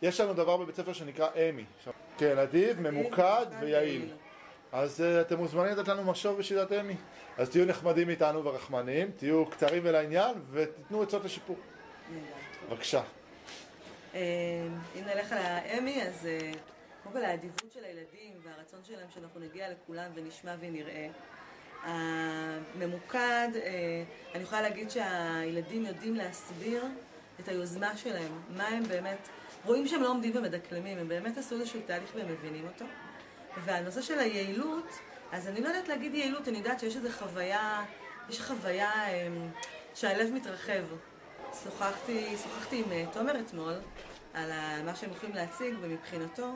יש לנו דבר בבית ספר שנקרא אמי. כן, אדיב, ממוקד ויעיל. אז אתם מוזמנים לתת לנו משוב בשיטת אמי. אז תהיו נחמדים איתנו ורחמנים, תהיו קצרים ולעניין, ותיתנו עצות לשיפור. בבקשה. אם נלך על האמי, אז קודם כל האדיבות של הילדים והרצון שלהם שאנחנו נגיע לכולם ונשמע ונראה. הממוקד, אני יכולה להגיד שהילדים יודעים להסביר את היוזמה שלהם, מה הם באמת, רואים שהם לא עומדים ומדקלמים, הם באמת עשו איזשהו תהליך והם מבינים אותו. והנושא של היעילות, אז אני לא יודעת להגיד יעילות, אני יודעת שיש איזו חוויה, יש חוויה שהלב מתרחב. שוחחתי עם תומר אתמול על מה שהם יכולים להציג, ומבחינתו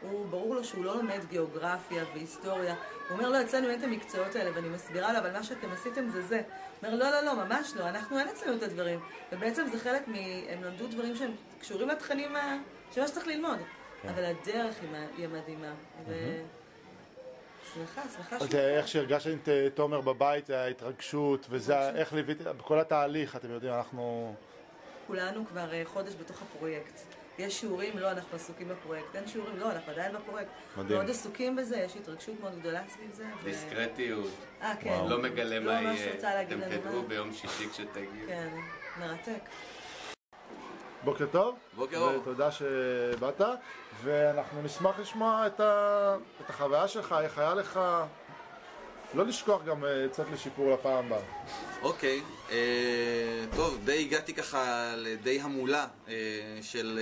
הוא ברור לו שהוא לא לומד גיאוגרפיה והיסטוריה. הוא אומר, לא, אצלנו אין את המקצועות האלה, ואני מסבירה לו, אבל מה שאתם עשיתם זה זה. הוא אומר, לא, ממש לא, אנחנו אין אצלנו את הדברים. ובעצם זה חלק הם למדו דברים שהם קשורים לתכנים שמה שצריך ללמוד. אבל הדרך היא מדהימה. שמחה שוב. איך שהרגשת עם תומר בבית, ההתרגשות, וזה, איך ליווית, בכל התהליך, אתם יודעים, אנחנו... כולנו כבר חודש בתוך הפרויקט. יש שיעורים, לא, אנחנו עסוקים בפרויקט. אין שיעורים, לא, אנחנו עדיין בפרויקט. מדהים. מאוד עסוקים בזה, יש התרגשות מאוד גדולה סביב זה. דיסקרטיות. כן. לא מגלה מה יהיה. אתם תדעו ביום שישי כשתגיעו. כן, מרתק. בוקר טוב. בוקר אור. ותודה שבאת. ואנחנו נשמח לשמוע את החוויה שלך, איך היה לך... לא לשכוח גם קצת לשיפור לפעם הבאה. אוקיי, טוב, די הגעתי ככה לדי המולה של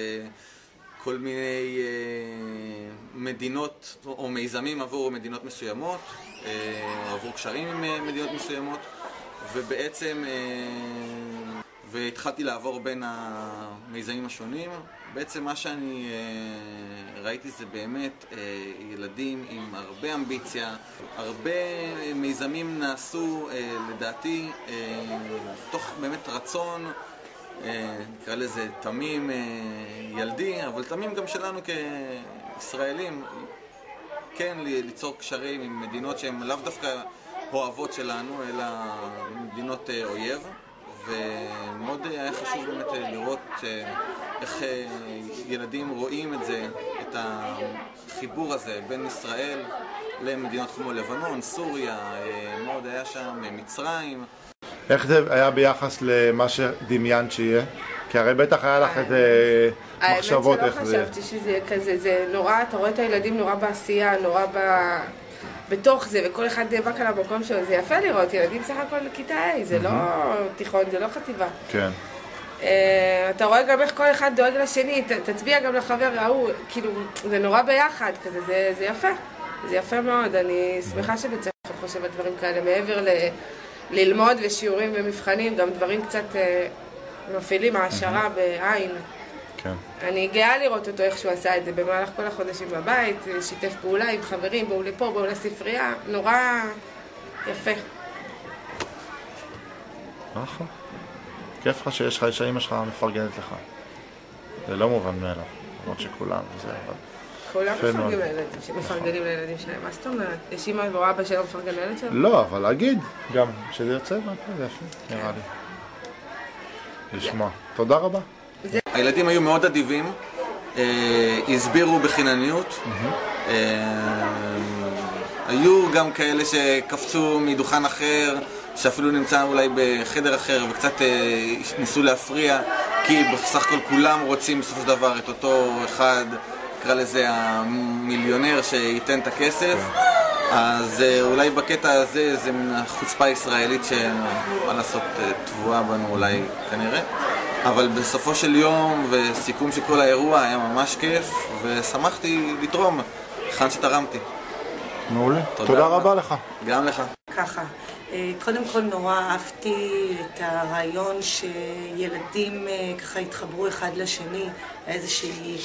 כל מיני מדינות או מיזמים עבור מדינות מסוימות, עבור קשרים עם מדינות מסוימות, ובעצם והתחלתי לעבור בין המיזמים השונים. בעצם מה שאני ראיתי זה באמת ילדים עם הרבה אמביציה, הרבה מיזמים נעשו לדעתי תוך באמת רצון, נקרא לזה תמים ילדי, אבל תמים גם שלנו כישראלים, כן ליצור קשרים עם מדינות שהן לאו דווקא אוהבות שלנו, אלא מדינות אויב. ומאוד היה חשוב באמת לראות איך ילדים רואים את זה, את החיבור הזה בין ישראל למדינות כמו לבנון, סוריה, מאוד היה שם מצרים. איך זה היה ביחס למה שדמיינת שיהיה? כי הרי בטח היה לך את מחשבות איך זה... האמת שלא חשבתי שזה יהיה כזה, זה נורא, אתה רואה את הילדים נורא בעשייה, נורא בתוך זה, וכל אחד דבק על המקום שלו. זה יפה לראות, ילדים סך הכל כיתה A, זה לא תיכון, זה לא חטיבה. כן. אתה רואה גם איך כל אחד דואג לשני, תצביע גם לחבר ההוא, כאילו, זה נורא ביחד כזה, זה יפה. זה יפה מאוד, אני שמחה שבית ספר חושב על דברים כאלה, מעבר ללמוד ושיעורים ומבחנים, גם דברים קצת מפעילים, העשרה בעין. כן. אני גאה לראות אותו איך שהוא עשה את זה במהלך כל החודשים בבית, שיתף פעולה עם חברים, באו לפה, באו לספרייה, נורא יפה. נכון. כיף לך שיש לך, שהאמא שלך מפרגנת לך. זה לא מובן מאליו, למרות שכולם, זה אבל... כולם מפרגנים לילדים שלהם, מה זאת אומרת? יש אמא ואבא שלא מפרגן לילד שלהם? לא, אבל להגיד גם שזה יוצא, זה יפה, נראה לי. לשמוע. תודה רבה. הילדים היו מאוד אדיבים, הסבירו בחינניות, היו גם כאלה שקפצו מדוכן אחר, שאפילו נמצא אולי בחדר אחר וקצת ניסו להפריע, כי בסך הכל כולם רוצים בסופו של דבר את אותו אחד, נקרא לזה המיליונר שייתן את הכסף. אז אולי בקטע הזה זה מן החוצפה הישראלית שמה לעשות תבואה בנו אולי כנראה. אבל בסופו של יום וסיכום של כל האירוע היה ממש כיף, ושמחתי לתרום, היכן שתרמתי. מעולה. תודה רבה לך. גם לך. ככה, קודם כל נורא אהבתי את הרעיון שילדים ככה התחברו אחד לשני, איזושהי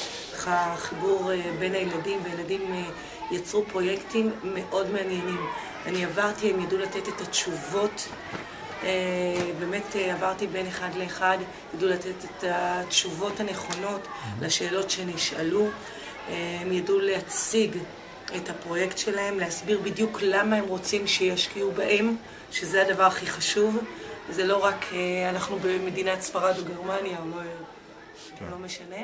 חיבור בין הילדים, וילדים יצרו פרויקטים מאוד מעניינים. אני עברתי, הם ידעו לתת את התשובות, באמת עברתי בין אחד לאחד, ידעו לתת את התשובות הנכונות לשאלות שנשאלו, הם ידעו להציג את הפרויקט שלהם, להסביר בדיוק למה הם רוצים שישקיעו בהם, שזה הדבר הכי חשוב. זה לא רק אנחנו במדינת ספרד או גרמניה, או לא משנה.